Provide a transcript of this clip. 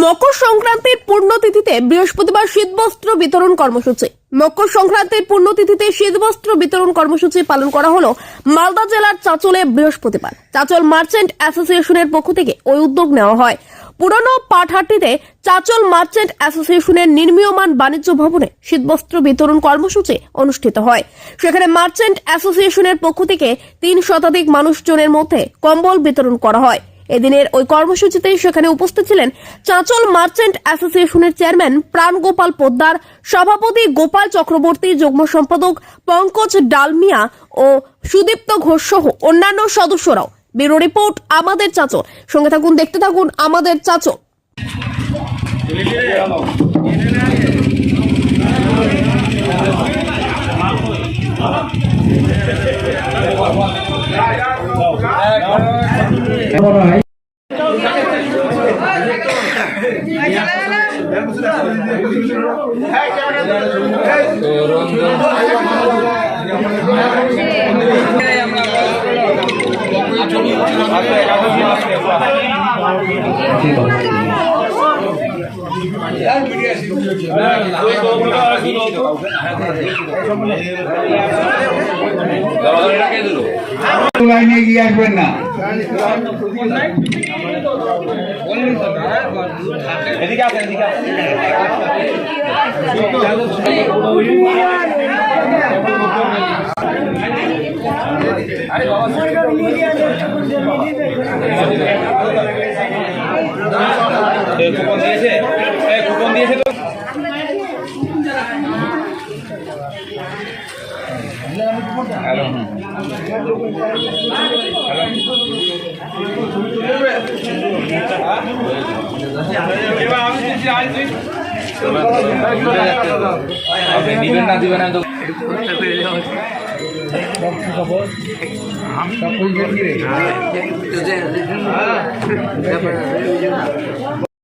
মকর সংক্রান্তির পুণ্যতিথিতে বৃহস্পতিবার শীতবস্ত্র বিতরণ কর্মসূচি। মকর সংক্রান্তির পুণ্যতিথিতে শীতবস্ত্র বিতরণ কর্মসূচি পালন করা হলো মালদা জেলার চাঁচলে বৃহস্পতিবার। চাঁচল মার্চেন্ট অ্যাসোসিয়েশনের পক্ষ থেকে ওই উদ্যোগ নেওয়া হয়। পুরনো পাটহাটিতে চাঁচল মার্চেন্ট অ্যাসোসিয়েশনের নির্মীয়মান বাণিজ্য ভবনে শীতবস্ত্র বিতরণ কর্মসূচি অনুষ্ঠিত হয়। সেখানে মার্চেন্ট অ্যাসোসিয়েশনের পক্ষ থেকে 3 শতাধিক মানুষজনের মধ্যে কম্বল বিতরণ করা হয়। এদিনের ওই কর্মসূচিতে সেখানে উপস্থিত ছিলেন চাঁচল মার্চেন্ট অ্যাসোসিয়েশনের চেয়ারম্যান প্রাণগোপাল পোদ্দার, সভাপতি গোপাল চক্রবর্তী, যুগ্ম সম্পাদক পঙ্কজ ডালমিয়া ও সুদীপ্ত ঘোষ সহ অন্যান্য সদস্যরাও। ব্যুরো রিপোর্ট, আমাদের চাঁচল। সঙ্গে থাকুন, দেখতে থাকুন আমাদের চাঁচল। লাইনে এগিয়ে আসবেন না। এদিকে আসেন, এদিকে আসেন। আরে বাবা, কুপন দিয়েছে, কুপন দিয়েছে তো। হ্যালো, দিবেন না দিবেন না তো